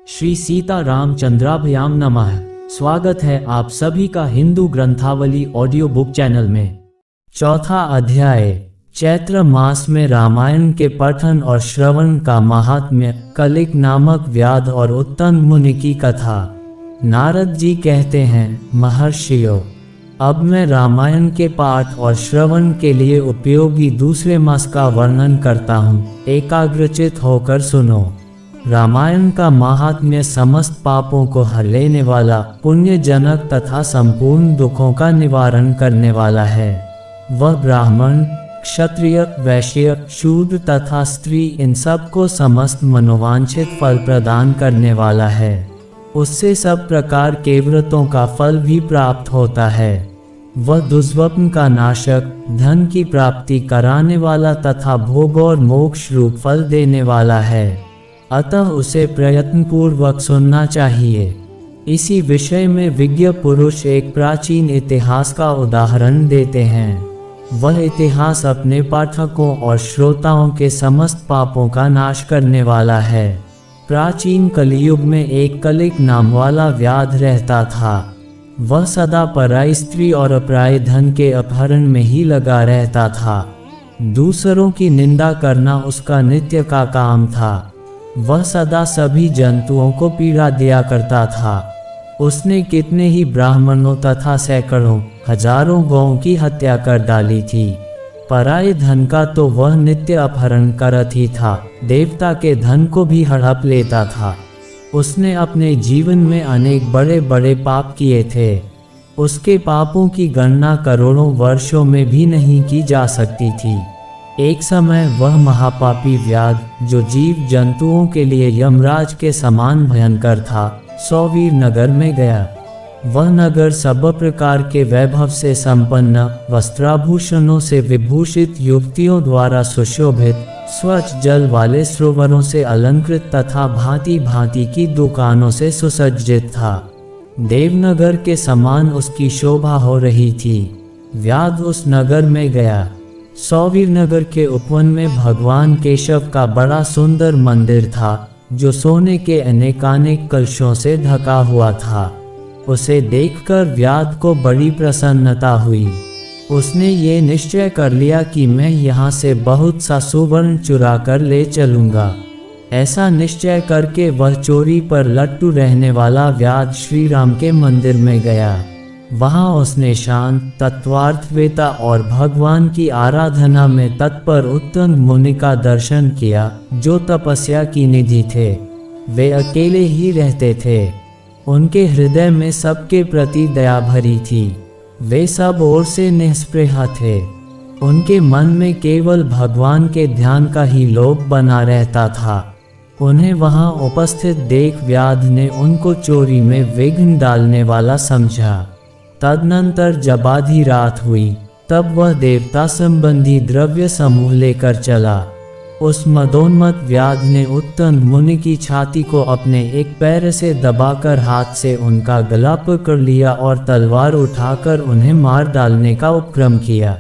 श्री सीता रामचंद्राभ्याम नमः। स्वागत है आप सभी का हिंदू ग्रंथावली ऑडियो बुक चैनल में। चौथा अध्याय, चैत्र मास में रामायण के पठन और श्रवण का महात्म्य। कलिक नामक व्याध और उत्तम मुनि की कथा। नारद जी कहते हैं, महर्षियों, अब मैं रामायण के पाठ और श्रवण के लिए उपयोगी दूसरे मास का वर्णन करता हूँ। एकाग्रचित होकर सुनो। रामायण का महात्म्य समस्त पापों को हर लेने वाला, पुण्यजनक तथा संपूर्ण दुखों का निवारण करने वाला है। वह ब्राह्मण, क्षत्रिय, वैश्य, शूद्र तथा स्त्री इन सब को समस्त मनोवांछित फल प्रदान करने वाला है। उससे सब प्रकार के व्रतों का फल भी प्राप्त होता है। वह दुष्स्वप्न का नाशक, धन की प्राप्ति कराने वाला तथा भोग और मोक्ष रूप फल देने वाला है। अतः उसे प्रयत्नपूर्वक सुनना चाहिए। इसी विषय में विज्ञ पुरुष एक प्राचीन इतिहास का उदाहरण देते हैं। वह इतिहास अपने पाठकों और श्रोताओं के समस्त पापों का नाश करने वाला है। प्राचीन कलियुग में एक कलिक नाम वाला व्याध रहता था। वह सदा पराई स्त्री और अपराय धन के अपहरण में ही लगा रहता था। दूसरों की निंदा करना उसका नित्य का काम था। वह सदा सभी जंतुओं को पीड़ा दिया करता था। उसने कितने ही ब्राह्मणों तथा सैकड़ों, हजारों गौओं की हत्या कर डाली थी। पराये धन का तो वह नित्य अपहरण करत ही था, देवता के धन को भी हड़प लेता था। उसने अपने जीवन में अनेक बड़े बड़े पाप किए थे। उसके पापों की गणना करोड़ों वर्षों में भी नहीं की जा सकती थी। एक समय वह महापापी व्याध, जो जीव जंतुओं के लिए यमराज के समान भयंकर था, सौवीर नगर में गया। वह नगर सब प्रकार के वैभव से संपन्न, वस्त्राभूषणों से विभूषित, युवतियों द्वारा सुशोभित, स्वच्छ जल वाले सरोवरों से अलंकृत तथा भांति भांति की दुकानों से सुसज्जित था। देवनगर के समान उसकी शोभा हो रही थी। व्याध उस नगर में गया। सौवीर नगर के उपवन में भगवान केशव का बड़ा सुंदर मंदिर था, जो सोने के अनेकानेक कलशों से ढका हुआ था। उसे देखकर व्याध को बड़ी प्रसन्नता हुई। उसने ये निश्चय कर लिया कि मैं यहाँ से बहुत सा सुवर्ण चुरा कर ले चलूँगा। ऐसा निश्चय करके वह चोरी पर लट्टू रहने वाला व्याध श्री राम के मंदिर में गया। वहाँ उसने शांत, तत्वार्थवेता और भगवान की आराधना में तत्पर उत्तम मुनि का दर्शन किया, जो तपस्या की निधि थे। वे अकेले ही रहते थे। उनके हृदय में सबके प्रति दया भरी थी। वे सब ओर से निस्पृह थे। उनके मन में केवल भगवान के ध्यान का ही लोभ बना रहता था। उन्हें वहाँ उपस्थित देख व्याध ने उनको चोरी में विघ्न डालने वाला समझा। तदनंतर जब आधी रात हुई, तब वह देवता संबंधी द्रव्य समूह लेकर चला। उस मदोन्मत्त व्याध ने उत्तम मुनि की छाती को अपने एक पैर से दबाकर हाथ से उनका गला पकड़ लिया और तलवार उठाकर उन्हें मार डालने का उपक्रम किया।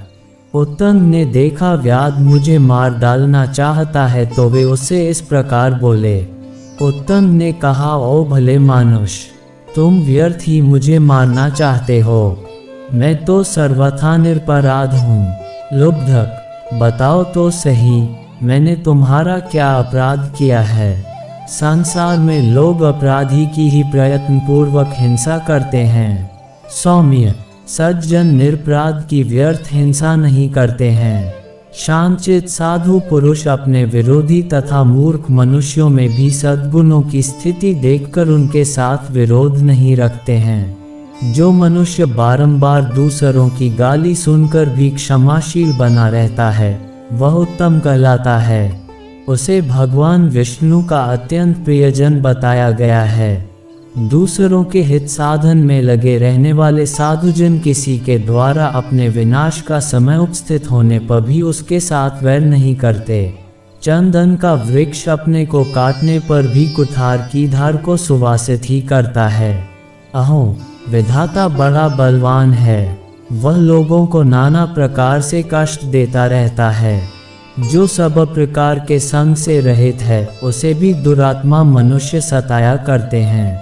उत्तम ने देखा व्याध मुझे मार डालना चाहता है, तो वे उससे इस प्रकार बोले। उत्तम ने कहा, ओ भले मानुष, तुम व्यर्थ ही मुझे मारना चाहते हो। मैं तो सर्वथा निरपराध हूँ। लुब्धक, बताओ तो सही, मैंने तुम्हारा क्या अपराध किया है? संसार में लोग अपराधी की ही प्रयत्नपूर्वक हिंसा करते हैं। सौम्य, सज्जन निरपराध की व्यर्थ हिंसा नहीं करते हैं। शांतचित साधु पुरुष अपने विरोधी तथा मूर्ख मनुष्यों में भी सद्गुणों की स्थिति देखकर उनके साथ विरोध नहीं रखते हैं। जो मनुष्य बारंबार दूसरों की गाली सुनकर भी क्षमाशील बना रहता है, वह उत्तम कहलाता है। उसे भगवान विष्णु का अत्यंत प्रियजन बताया गया है। दूसरों के हित साधन में लगे रहने वाले साधुजन किसी के द्वारा अपने विनाश का समय उपस्थित होने पर भी उसके साथ वैर नहीं करते। चंदन का वृक्ष अपने को काटने पर भी कुठार की धार को सुवासित ही करता है। अहो, विधाता बड़ा बलवान है। वह लोगों को नाना प्रकार से कष्ट देता रहता है। जो सब प्रकार के संग से रहित है उसे भी दुरात्मा मनुष्य सताया करते हैं।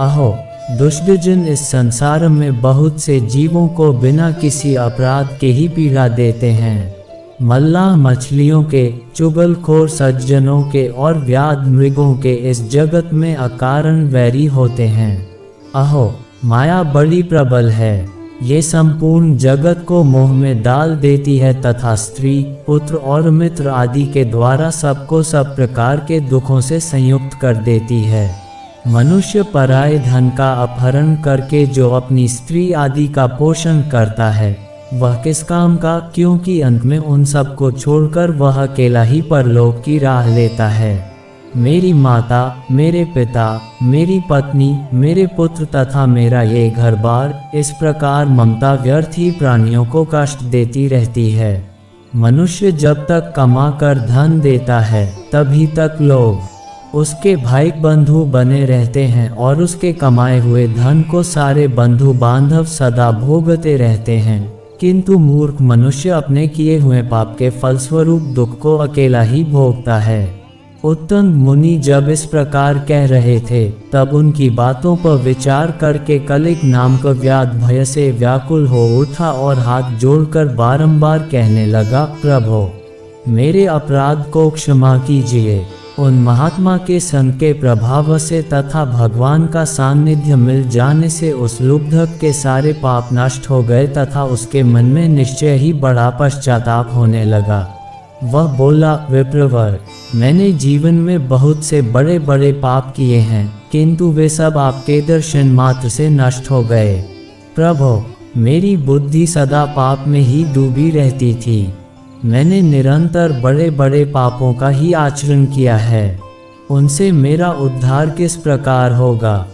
अहो दुष्टजन इस संसार में बहुत से जीवों को बिना किसी अपराध के ही पीड़ा देते हैं। मल्लाह मछलियों के, चुगलखोर सज्जनों के और व्याध मृगों के इस जगत में अकारण वैरी होते हैं। अहो माया बड़ी प्रबल है, ये संपूर्ण जगत को मोह में डाल देती है तथा स्त्री, पुत्र और मित्र आदि के द्वारा सबको सब प्रकार के दुखों से संयुक्त कर देती है। मनुष्य पराये धन का अपहरण करके जो अपनी स्त्री आदि का पोषण करता है वह किस काम का, क्योंकि अंत में उन सब को छोड़कर वह अकेला ही परलोक की राह लेता है। मेरी माता, मेरे पिता, मेरी पत्नी, मेरे पुत्र तथा मेरा ये घर बार, इस प्रकार ममता व्यर्थ ही प्राणियों को कष्ट देती रहती है। मनुष्य जब तक कमा कर धन देता है तभी तक लोग उसके भाई बंधु बने रहते हैं और उसके कमाए हुए धन को सारे बंधु बांधव सदा भोगते रहते हैं, किंतु मूर्ख मनुष्य अपने किए हुए पाप के फलस्वरूप दुख को अकेला ही भोगता है। उत्तंग मुनि जब इस प्रकार कह रहे थे तब उनकी बातों पर विचार करके कलिक नाम का व्याध भय से व्याकुल हो उठा और हाथ जोड़कर बारंबार कहने लगा, प्रभो मेरे अपराध को क्षमा कीजिए। उन महात्मा के संग के प्रभाव से तथा भगवान का सानिध्य मिल जाने से उस लुब्धक के सारे पाप नष्ट हो गए तथा उसके मन में निश्चय ही बड़ा पश्चाताप होने लगा। वह बोला, विप्रवर मैंने जीवन में बहुत से बड़े बड़े पाप किए हैं किंतु वे सब आपके दर्शन मात्र से नष्ट हो गए। प्रभो मेरी बुद्धि सदा पाप में ही डूबी रहती थी, मैंने निरंतर बड़े बड़े पापों का ही आचरण किया है, उनसे मेरा उद्धार किस प्रकार होगा,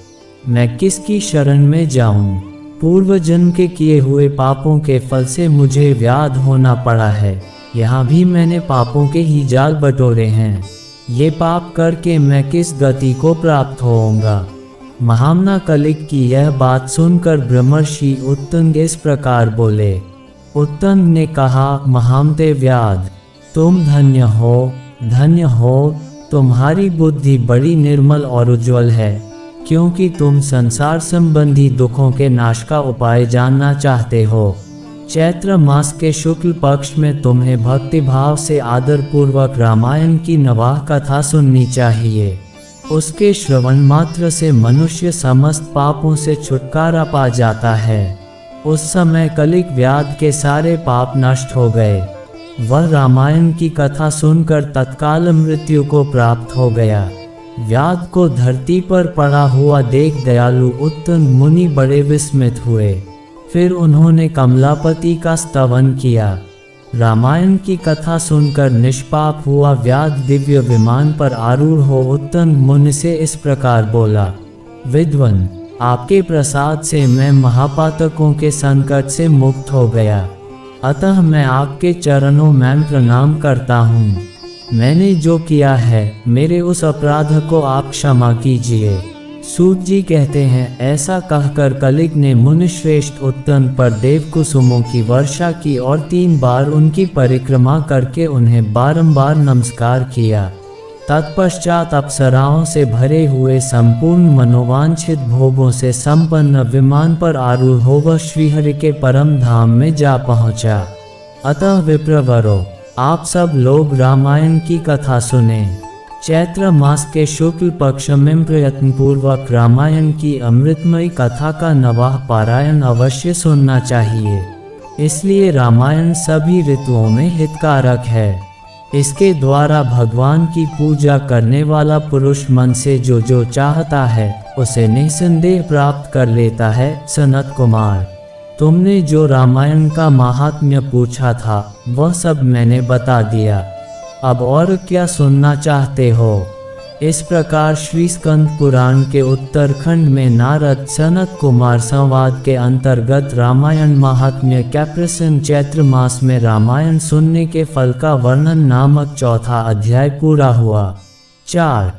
मैं किसकी शरण में जाऊं? पूर्व जन्म के किए हुए पापों के फल से मुझे व्याध होना पड़ा है, यहाँ भी मैंने पापों के ही जाल बटोरे हैं, ये पाप करके मैं किस गति को प्राप्त होऊंगा? महामना कलिक की यह बात सुनकर ब्रह्मर्षि उत्तंग इस प्रकार बोले। उत्तंग ने कहा, महामते व्याध तुम धन्य हो, तुम्हारी बुद्धि बड़ी निर्मल और उज्ज्वल है, क्योंकि तुम संसार संबंधी दुखों के नाश का उपाय जानना चाहते हो। चैत्र मास के शुक्ल पक्ष में तुम्हें भक्ति भाव से आदर पूर्वक रामायण की नवाह कथा सुननी चाहिए। उसके श्रवण मात्र से मनुष्य समस्त पापों से छुटकारा पा जाता है। उस समय कलिक व्याध के सारे पाप नष्ट हो गए। वह रामायण की कथा सुनकर तत्काल मृत्यु को प्राप्त हो गया। व्याध को धरती पर पड़ा हुआ देख दयालु उत्तंग मुनि बड़े विस्मित हुए। फिर उन्होंने कमलापति का स्तवन किया। रामायण की कथा सुनकर निष्पाप हुआ व्याध दिव्य विमान पर आरूढ़ हो उत्तंग मुनि से इस प्रकार बोला, विद्वन आपके प्रसाद से मैं महापातकों के संकट से मुक्त हो गया, अतः मैं आपके चरणों में प्रणाम करता हूँ। मैंने जो किया है मेरे उस अपराध को आप क्षमा कीजिए। सूत जी कहते हैं, ऐसा कहकर कलिक ने मुनिश्रेष्ठ उत्तंग पर देव कुसुमों की वर्षा की और 3 बार उनकी परिक्रमा करके उन्हें बारंबार नमस्कार किया। तत्पश्चात अप्सराओं से भरे हुए संपूर्ण मनोवांछित भोगों से संपन्न विमान पर आरूढ़ हो वह श्रीहरि के परम धाम में जा पहुंचा। अतः विप्रवरो आप सब लोग रामायण की कथा सुने। चैत्र मास के शुक्ल पक्ष में प्रयत्न पूर्वक रामायण की अमृतमयी कथा का नवाह पारायण अवश्य सुनना चाहिए। इसलिए रामायण सभी ऋतुओं में हितकारक है। इसके द्वारा भगवान की पूजा करने वाला पुरुष मन से जो चाहता है उसे निसंदेह प्राप्त कर लेता है। सनत कुमार, तुमने जो रामायण का महात्म्य पूछा था वह सब मैंने बता दिया, अब और क्या सुनना चाहते हो? इस प्रकार श्री स्कंद पुराण के उत्तरखंड में नारद सनत कुमार संवाद के अंतर्गत रामायण महात्म्य का प्रसंग चैत्र मास में रामायण सुनने के फल का वर्णन नामक चौथा अध्याय पूरा हुआ। 4